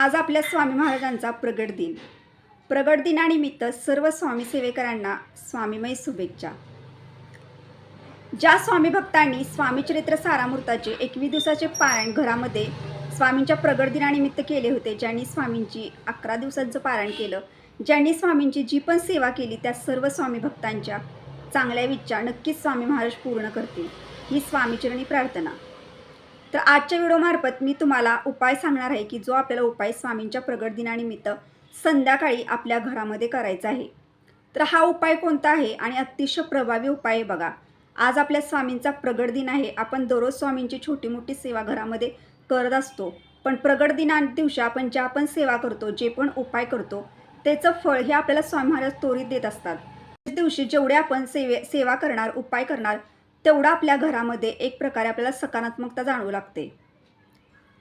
आज आपल्या स्वामी महाराजांचा प्रगट दिन. प्रगट दिनानिमित्त सर्व स्वामी सेवेकरांना स्वामीमय शुभेच्छा. ज्या स्वामी भक्तांनी स्वामी चरित्र सारामृताचे 21 दिवसाचे पारायण घरामध्ये स्वामींच्या प्रगट दिनानिमित्त केले होते, ज्यांनी स्वामींची 11 दिवसांचं पारायण केलं, ज्यांनी स्वामींची जी पण सेवा केली, त्या सर्व स्वामी भक्तांच्या चांगल्या इच्छा नक्कीच स्वामी महाराज पूर्ण करतील, ही स्वामीचरणी प्रार्थना. तर आजच्या व्हिडिओमार्फत मी तुम्हाला उपाय सांगणार आहे की जो आपल्याला उपाय स्वामींच्या प्रगट दिनानिमित्त संध्याकाळी आपल्या घरामध्ये करायचा आहे. तर हा उपाय कोणता आहे आणि अतिशय प्रभावी उपाय आहे बघा. आज आपल्या स्वामींचा प्रगट दिन आहे. आपण दररोज स्वामींची छोटी मोठी सेवा घरामध्ये करत असतो, पण प्रगट दिना दिवशी आपण ज्या पण सेवा करतो, जे पण उपाय करतो, त्याचं फळ हे आपल्याला स्वामी महाराज त्वरित देत असतात. त्या दिवशी जेवढे आपण सेवा करणार, उपाय करणार, तेवढा आपल्या घरामध्ये एक प्रकारे आपल्याला सकारात्मकता जाणवू लागते.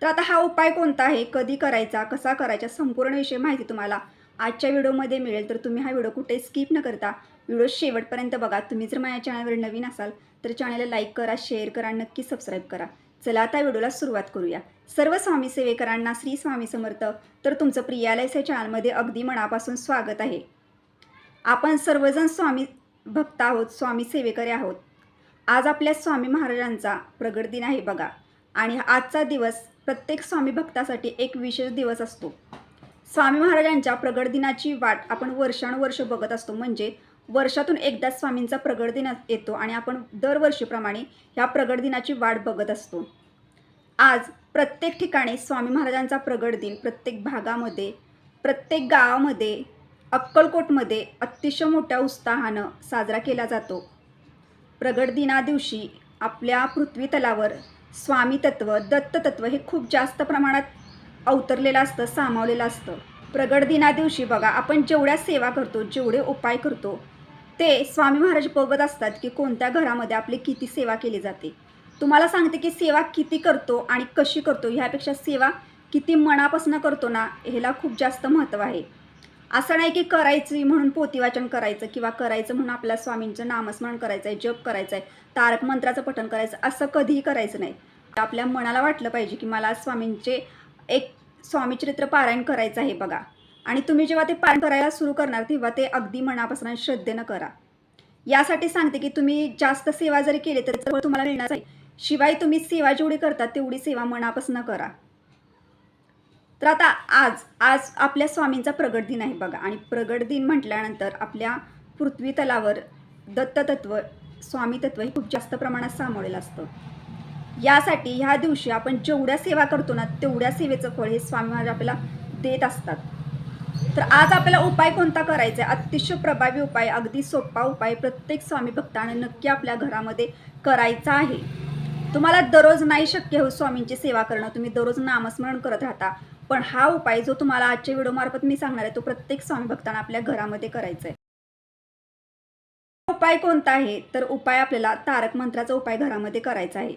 तर आता हा उपाय कोणता आहे, कधी करायचा, कसा करायचा, संपूर्ण विषय माहिती तुम्हाला आजच्या व्हिडिओमध्ये मिळेल. तर तुम्ही हा व्हिडिओ कुठे स्किप न करता व्हिडिओ शेवटपर्यंत बघा. तुम्ही जर माझ्या चॅनलवर नवीन असाल तर चॅनलला लाईक करा, शेअर करा, नक्की सबस्क्राईब करा. चला आता व्हिडिओला सुरुवात करूया. सर्व स्वामी सेवेकरांना श्री स्वामी समर्थ. तर तुमचं प्रियालयच्या चॅनलमध्ये अगदी मनापासून स्वागत आहे. आपण सर्वजण स्वामी भक्त आहोत, स्वामी सेवेकरी आहोत. आज आपल्या स्वामी महाराजांचा प्रगट दिन आहे बघा, आणि आजचा दिवस प्रत्येक स्वामी भक्तासाठी एक विशेष दिवस असतो. स्वामी महाराजांच्या प्रगट दिनाची वाट आपण वर्षानुवर्ष बघत असतो. म्हणजे वर्षातून एकदा स्वामींचा प्रगट दिन येतो आणि आपण दरवर्षीप्रमाणे ह्या प्रगट दिनाची वाट बघत असतो. आज प्रत्येक ठिकाणी स्वामी महाराजांचा प्रगट दिन प्रत्येक भागामध्ये, प्रत्येक गावामध्ये, अक्कलकोटमध्ये अतिशय मोठ्या उत्साहानं साजरा केला जातो. प्रगट दिना दिवशी आपल्या पृथ्वी तलावर स्वामी तत्व, दत्त तत्व हे खूप जास्त प्रमाणात अवतरलेलं असतं, सामावलेलं असतं. प्रगट दिना दिवशी बघा, आपण जेवढ्या सेवा करतो, जेवढे उपाय करतो, ते स्वामी महाराज बघत असतात की कोणत्या घरामध्ये आपली किती सेवा केली जाते. तुम्हाला सांगते की सेवा किती करतो आणि कशी करतो, ह्यापेक्षा सेवा किती मनापासून करतो ना, ह्याला खूप जास्त महत्त्व आहे. असं नाही की करायची म्हणून पोथीवाचन करायचं किंवा करायचं म्हणून आपल्या स्वामींचं नामस्मरण करायचं आहे, जप करायचं आहे, तारक मंत्राचं पठण करायचं, असं कधीही करायचं नाही. आपल्या मनाला वाटलं पाहिजे की मला स्वामींचे एक स्वामीचरित्र पारायण करायचं आहे बघा, आणि तुम्ही जेव्हा ते पारायण करायला सुरू करणार तेव्हा ते अगदी मनापासून श्रद्धेनं करा. यासाठी सांगते की तुम्ही जास्त सेवा जरी केली तरी तुम्हाला मिळणार आहे. शिवाय तुम्ही सेवा जेवढी करता तेवढी सेवा मनापासून करा. तर आता आज आपल्या स्वामींचा प्रगट दिन आहे बघा, आणि प्रगट दिन म्हटल्यानंतर आपल्या पृथ्वी तलावर दत्ततत्व, स्वामी तत्व हे खूप जास्त प्रमाणात सामावलेलं असतं. यासाठी ह्या दिवशी आपण जेवढ्या सेवा करतो ना, तेवढ्या सेवेचं फळ हे स्वामी महाराज आपल्याला देत असतात. तर आज आपल्याला उपाय कोणता करायचा आहे, अतिशय प्रभावी उपाय, अगदी सोपा उपाय प्रत्येक स्वामी भक्ताने नक्की आपल्या घरामध्ये करायचा आहे. तुम्हाला दररोज नाही शक्य हो स्वामींची सेवा करणं, तुम्ही दररोज नामस्मरण करत राहता, पण हा उपाय जो तुम्हाला आजच्या व्हिडिओमार्फत मी सांगणार आहे तो प्रत्येक स्वामी भक्तांना आपल्या घरामध्ये करायचा आहे. उपाय कोणता आहे, तर उपाय आपल्याला तारक मंत्राचा उपाय घरामध्ये करायचा आहे.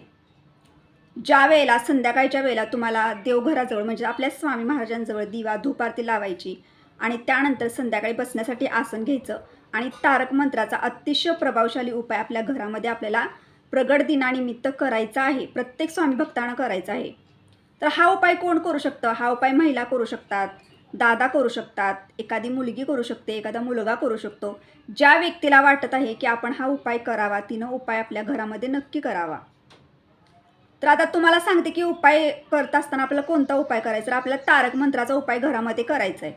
ज्या वेळेला संध्याकाळच्या वेळेला तुम्हाला देवघराजवळ म्हणजे आपल्या स्वामी महाराजांजवळ दिवा धूप आरती लावायची, आणि त्यानंतर संध्याकाळी बसण्यासाठी आसन घ्यायचं, आणि तारक मंत्राचा अतिशय प्रभावशाली उपाय आपल्या घरामध्ये आपल्याला प्रगट दिनानिमित्त करायचा आहे. प्रत्येक स्वामी भक्तांना करायचा आहे. तर हा उपाय कोण करू शकतं? हा उपाय महिला करू शकतात, दादा करू शकतात, एखादी मुलगी करू शकते, एखादा मुलगा करू शकतो. ज्या व्यक्तीला वाटत आहे की आपण हा उपाय करावा, तिनं उपाय आपल्या घरामध्ये नक्की करावा. तर आता तुम्हाला सांगते की उपाय करत असताना आपल्याला कोणता उपाय करायचा, तर आपल्याला तारक मंत्राचा उपाय घरामध्ये करायचा आहे.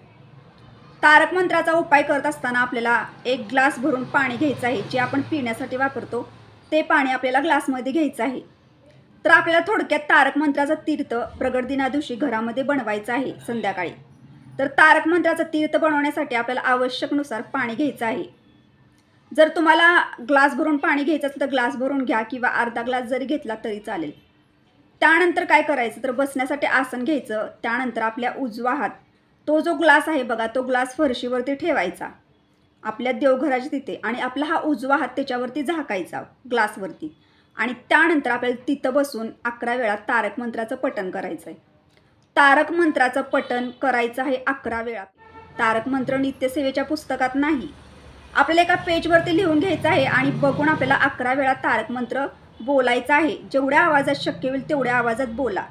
तारक मंत्राचा उपाय करत असताना आपल्याला एक ग्लास भरून पाणी घ्यायचं आहे. जे आपण पिण्यासाठी वापरतो ते पाणी आपल्याला ग्लासमध्ये घ्यायचं आहे. तर आपल्याला थोडक्यात तारक मंत्राचा तीर्थ प्रगट दिना दिवशी घरामध्ये बनवायचं आहे संध्याकाळी. तर तारक मंत्राचा तीर्थ बनवण्यासाठी आपल्याला आवश्यकनुसार पाणी घ्यायचं आहे. जर तुम्हाला ग्लास भरून पाणी घ्यायचं असेल तर ग्लास भरून घ्या, किंवा अर्धा ग्लास जरी घेतला तरी चालेल. त्यानंतर काय करायचं, तर बसण्यासाठी आसन घ्यायचं. त्यानंतर आपल्या उजवा हात, तो जो ग्लास आहे बघा, तो ग्लास फरशीवरती ठेवायचा आपल्या देवघराच्या तिथे, आणि आपला हा उजवा हात त्याच्यावरती झाकायचा ग्लासवरती, आणि त्यानंतर आपल्याला तिथं बसून 11 वेळा तारक मंत्राचं पठण करायचं आहे. तारक मंत्राचं पठण करायचं आहे 11 वेळा. तारक मंत्र नित्यसेवेच्या पुस्तकात नाही, आपल्याला एका पेजवरती लिहून घ्यायचं आहे, आणि बघून आपल्याला 11 वेळा तारक मंत्र बोलायचा आहे. जेवढ्या आवाजात शक्य होईल तेवढ्या आवाजात बोला.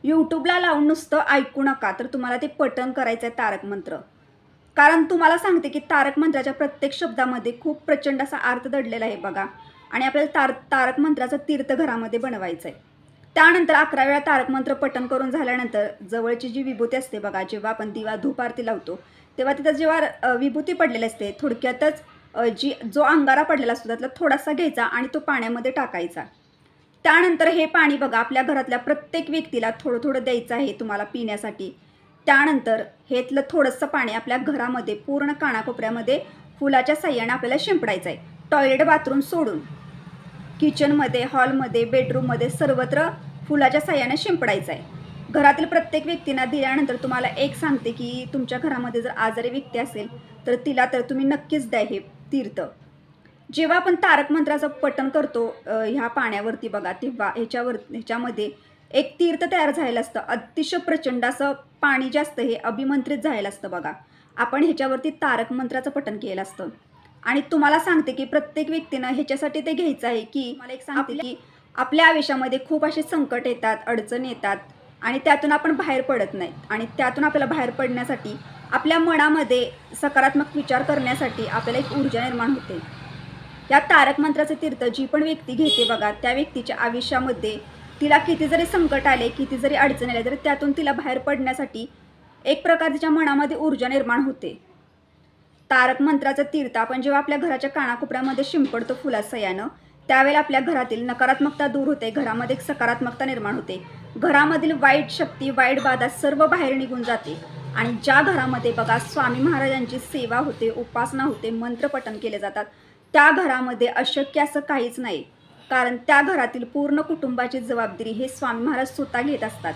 यूट्यूबला लावून नुसतं ऐकू नका, तर तुम्हाला ते पठण करायचं आहे तारक मंत्र. कारण तुम्हाला सांगते की तारक मंत्राच्या प्रत्येक शब्दामध्ये खूप प्रचंड असा अर्थ दडलेला आहे बघा. आणि आपल्याला तारक मंत्राचं तीर्थ घरामध्ये बनवायचं आहे. त्यानंतर 11 वेळा तारक मंत्र पठण करून झाल्यानंतर जवळची जी विभूती असते बघा, जेव्हा आपण दिवा धूप आरती लावतो तेव्हा तिथं जेव्हा विभूती पडलेली असते, थोडक्यातच जो अंगारा पडलेला असतो त्यातला थोडासा घ्यायचा आणि तो पाण्यामध्ये टाकायचा. त्यानंतर हे पाणी बघा आपल्या घरातल्या प्रत्येक व्यक्तीला थोडं थोडं द्यायचं आहे तुम्हाला पिण्यासाठी. त्यानंतर हेतलं थोडंसं पाणी आपल्या घरामध्ये पूर्ण कानाकोपऱ्यामध्ये फुलाच्या साह्याने आपल्याला शिंपडायचं आहे. टॉयलेट बाथरूम सोडून किचनमध्ये, हॉलमध्ये, बेडरूममध्ये सर्वत्र फुलाच्या साह्याने शिंपडायचं आहे. घरातील प्रत्येक व्यक्तींना दिल्यानंतर तुम्हाला एक सांगते की तुमच्या घरामध्ये जर आजारी व्यक्ती असेल तर तिला तर तुम्ही नक्कीच द्या हे तीर्थ. जेव्हा आपण तारक मंत्राचं पठण करतो ह्या पाण्यावरती बघा, तेव्हा ह्याच्यामध्ये एक तीर्थ तयार झालेलं असतं. अतिशय प्रचंड असं पाणी जे असतं हे अभिमंत्रित झालेलं असतं बघा. आपण ह्याच्यावरती तारक मंत्राचं पठण केलेलं असतं. आणि तुम्हाला सांगते की प्रत्येक व्यक्तीनं ह्याच्यासाठी ते घ्यायचं आहे की मला एक सांगते की आपल्या आयुष्यामध्ये खूप असे संकट येतात, अडचणी येतात आणि त्यातून आपण बाहेर पडत नाही. आणि त्यातून आपल्याला बाहेर पडण्यासाठी आपल्या मनामध्ये सकारात्मक विचार करण्यासाठी आपल्याला एक ऊर्जा निर्माण होते. या तारक मंत्राचे तीर्थ जी पण व्यक्ती घेते बघा, त्या व्यक्तीच्या आयुष्यामध्ये तिला किती जरी संकट आले, किती जरी अडचण आले, तरी त्यातून तिला बाहेर पडण्यासाठी एक प्रकार तिच्या मनामध्ये ऊर्जा निर्माण होते. तारक मंत्राचं तीर्थ आपण जेव्हा आपल्या घराच्या कानाकोपऱ्यामध्ये शिंपडतो फुलासह्यानं, त्यावेळेला आपल्या घरातील नकारात्मकता दूर होते, घरामध्ये एक सकारात्मकता निर्माण होते. घरामधील वाईट शक्ती, वाईट बाधा सर्व बाहेर निघून जाते. आणि ज्या घरामध्ये बघा स्वामी महाराजांची सेवा होते, उपासना होते, मंत्रपठण केले जातात, त्या घरामध्ये अशक्य असं काहीच नाही. कारण त्या घरातील पूर्ण कुटुंबाची जबाबदारी हे स्वामी महाराज स्वतः घेत असतात.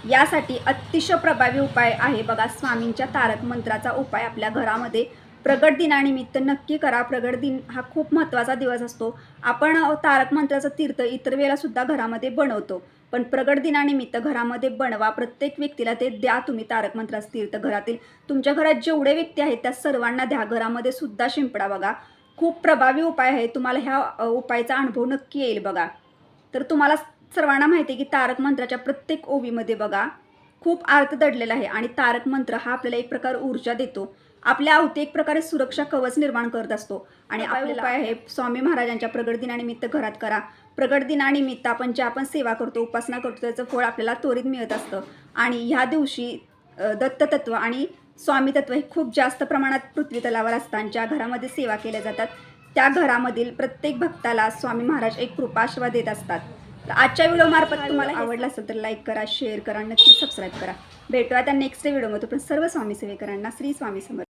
यासाठी अतिशय प्रभावी उपाय आहे बघा स्वामींच्या तारक मंत्राचा उपाय आपल्या घरामध्ये प्रगट दिनानिमित्त नक्की करा. प्रगट दिन हा खूप महत्त्वाचा दिवस असतो. आपण तारक मंत्राचं तीर्थ इतर वेळेला सुद्धा घरामध्ये बनवतो, पण प्रगट दिनानिमित्त घरामध्ये बनवा. प्रत्येक व्यक्तीला ते द्या तुम्ही तारक मंत्राचं तीर्थ. घरातील तुमच्या घरात जेवढे व्यक्ती आहेत त्या सर्वांना द्या. घरामध्ये सुद्धा शिंपडा बघा. खूप प्रभावी उपाय आहे. तुम्हाला ह्या उपायाचा अनुभव नक्की येईल बघा. तर तुम्हाला सर्वांना माहिती आहे की तारक मंत्राच्या प्रत्येक ओवीमध्ये बघा खूप अर्थ दडलेला आहे. आणि तारक मंत्र हा आपल्याला एक प्रकार ऊर्जा देतो. आपल्या अवती एक प्रकारे सुरक्षा कवच निर्माण करत असतो. आणि आपला उपाय आहे स्वामी महाराजांच्या प्रगट दिनानिमित्त घरात करा. प्रगट दिनानिमित्त आपण सेवा करतो, उपासना करतो, त्याचं फळ आपल्याला त्वरित मिळत असतं. आणि ह्या दिवशी दत्ततत्व आणि स्वामी तत्व हे खूप जास्त प्रमाणात पृथ्वी तलावर असतात. ज्या घरामध्ये सेवा केल्या जातात त्या घरामधील प्रत्येक भक्ताला स्वामी महाराज एक कृपाशीर्वाद देत असतात. तर आजच्या व्हिडिओमार्फत तुम्हाला आवडला असेल तर लाईक करा, शेअर करा, नक्की सबस्क्राईब करा. भेटूया त्या नेक्स्ट व्हिडिओमध्ये. पण सर्व स्वामी सेवेकरांना श्री स्वामी समर्थ.